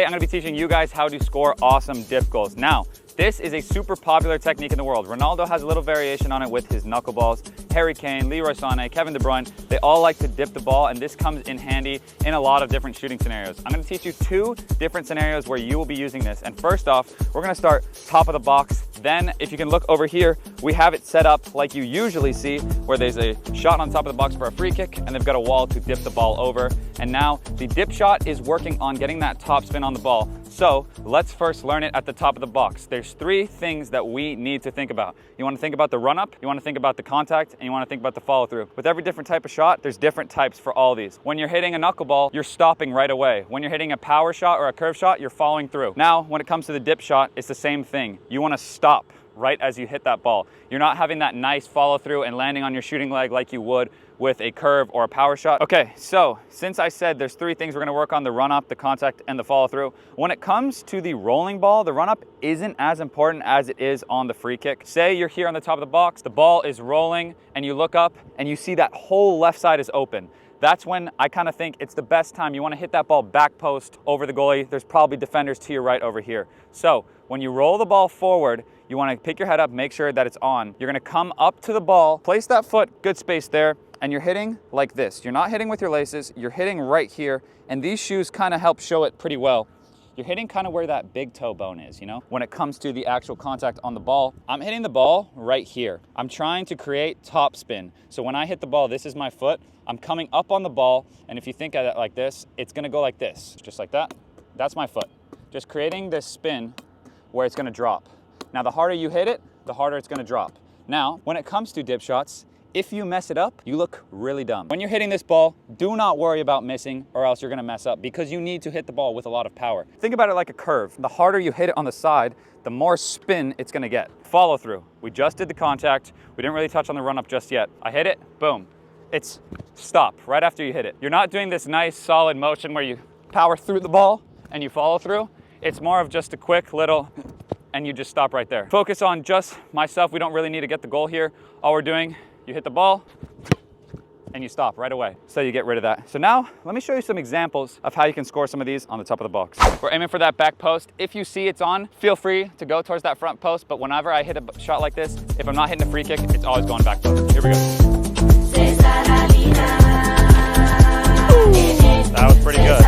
I'm gonna be teaching you guys how to score awesome dip goals. Now, this is a super popular technique in the world. Ronaldo has a little variation on it with his knuckleballs. Harry Kane, Leroy Sané, Kevin De Bruyne, they all like to dip the ball, and this comes in handy in a lot of different shooting scenarios. I'm gonna teach you 2 different scenarios where you will be using this. And first off, we're gonna start top of the box. Then, if you can look over here, we have it set up like you usually see, where there's a shot on top of the box for a free kick, and they've got a wall to dip the ball over. And now, the dip shot is working on getting that top spin on the ball. So, let's first learn it at the top of the box. There's 3 things that we need to think about. You wanna think about the run-up, you wanna think about the contact, and you wanna think about the follow-through. With every different type of shot, there's different types for all these. When you're hitting a knuckleball, you're stopping right away. When you're hitting a power shot or a curve shot, you're following through. Now, when it comes to the dip shot, it's the same thing. You wanna stop right as you hit that ball. You're not having that nice follow through and landing on your shooting leg like you would with a curve or a power shot. Okay, so since I said there's 3 things we're gonna work on, the run up, the contact, and the follow through. When it comes to the rolling ball, the run up isn't as important as it is on the free kick. Say you're here on the top of the box, the ball is rolling, and you look up and you see that whole left side is open. That's when I kind of think it's the best time. You want to hit that ball back post over the goalie. There's probably defenders to your right over here. So when you roll the ball forward, you want to pick your head up, make sure that it's on. You're going to come up to the ball, place that foot, good space there, and you're hitting like this. You're not hitting with your laces, you're hitting right here, and these shoes kind of help show it pretty well. You're hitting kind of where that big toe bone is, you know? When it comes to the actual contact on the ball, I'm hitting the ball right here. I'm trying to create top spin. So when I hit the ball, this is my foot. I'm coming up on the ball, and if you think of it like this, it's gonna go like this, just like that. That's my foot. Just creating this spin where it's gonna drop. Now, the harder you hit it, the harder it's gonna drop. Now, when it comes to dip shots, if you mess it up, you look really dumb. When you're hitting this ball, do not worry about missing or else you're gonna mess up because you need to hit the ball with a lot of power. Think about it like a curve. The harder you hit it on the side, the more spin it's gonna get. Follow through. We just did the contact. We didn't really touch on the run up just yet. I hit it, boom. It's stop right after you hit it. You're not doing this nice solid motion where you power through the ball and you follow through. It's more of just a quick little, and you just stop right there. Focus on just myself. We don't really need to get the goal here. All we're doing, you hit the ball and you stop right away. So you get rid of that. So now let me show you some examples of how you can score some of these on the top of the box. We're aiming for that back post. If you see it's on, feel free to go towards that front post. But whenever I hit a shot like this, if I'm not hitting a free kick, it's always going back post. Here we go. That was pretty good.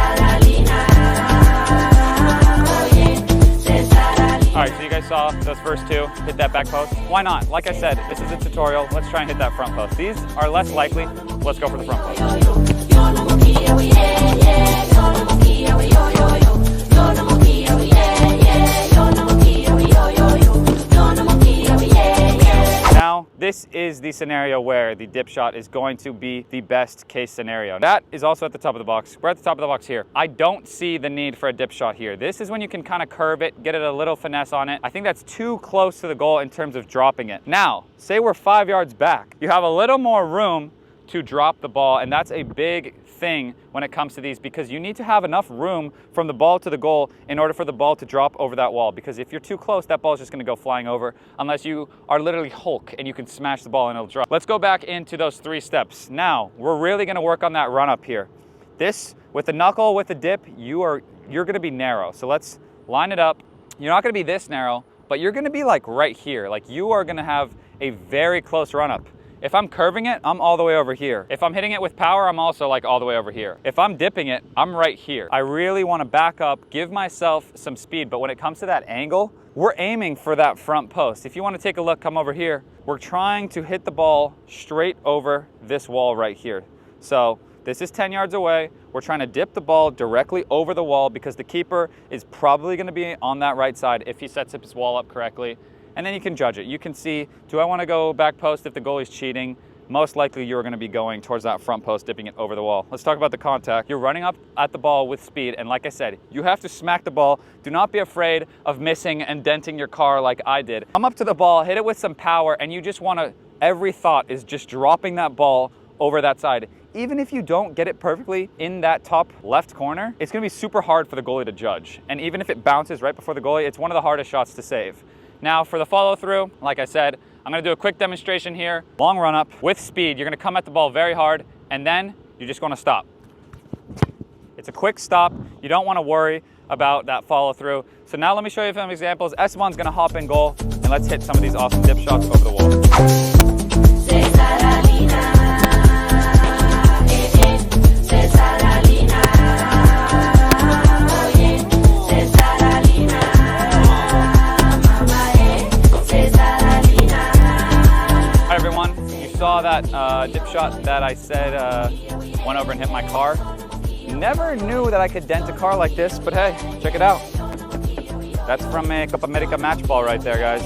All right, so you guys saw those first 2, hit that back post. Why not? Like I said, this is a tutorial. Let's try and hit that front post. These are less likely. Let's go for the front post. Now, this is the scenario where the dip shot is going to be the best case scenario. That is also at the top of the box. We're at the top of the box here. I don't see the need for a dip shot here. This is when you can kind of curve it, get it a little finesse on it. I think that's too close to the goal in terms of dropping it. Now, say we're 5 yards back. You have a little more room to drop the ball, and that's a big thing when it comes to these because you need to have enough room from the ball to the goal in order for the ball to drop over that wall, because if you're too close, that ball is just going to go flying over unless you are literally Hulk and you can smash the ball and it'll drop. Let's go back into those 3 steps. Now, we're really going to work on that run up here. This, with the knuckle, with the dip, you're going to be narrow. So let's line it up. You're not going to be this narrow, but you're going to be like right here. Like you are going to have a very close run up. If I'm curving it, I'm all the way over here. If I'm hitting it with power, I'm also like all the way over here. If I'm dipping it, I'm right here. I really want to back up, give myself some speed, but when it comes to that angle, we're aiming for that front post. If you want to take a look, come over here. We're trying to hit the ball straight over this wall right here. So this is 10 yards away. We're trying to dip the ball directly over the wall because the keeper is probably going to be on that right side if he sets up his wall up correctly. And then you can judge it. You can see, do I want to go back post if the goalie's cheating? Most likely you're going to be going towards that front post, dipping it over the wall. Let's talk about the contact. You're running up at the ball with speed, and like I said, you have to smack the ball. Do not be afraid of missing and denting your car like I did. Come up to the ball, hit it with some power, and you just want to, every thought is just dropping that ball over that side. Even if you don't get it perfectly in that top left corner, it's going to be super hard for the goalie to judge. And even if it bounces right before the goalie, it's one of the hardest shots to save. Now for the follow through, like I said, I'm gonna do a quick demonstration here. Long run up with speed. You're gonna come at the ball very hard and then you're just gonna stop. It's a quick stop. You don't wanna worry about that follow through. So now let me show you some examples. Esteban's gonna hop in goal, and let's hit some of these awesome dip shots over the wall. Hi everyone, you saw that dip shot that I said went over and hit my car. Never knew that I could dent a car like this, but hey, check it out. That's from a Copa America match ball right there, guys.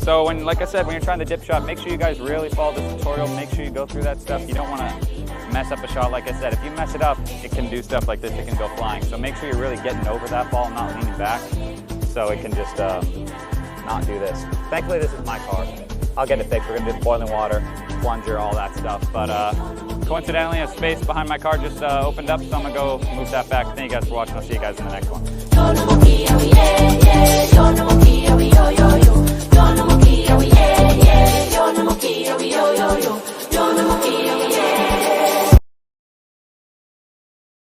So like I said, when you're trying the dip shot, make sure you guys really follow the tutorial. Make sure you go through that stuff. You don't want to mess up a shot. Like I said, if you mess it up, it can do stuff like this. It can go flying. So make sure you're really getting over that ball, not leaning back, so it can just not do this. Thankfully, this is my car. I'll get it fixed. We're gonna do the boiling water, plunger, all that stuff. But coincidentally, a space behind my car just opened up, so I'm gonna go move that back. Thank you guys for watching. I'll see you guys in the next one.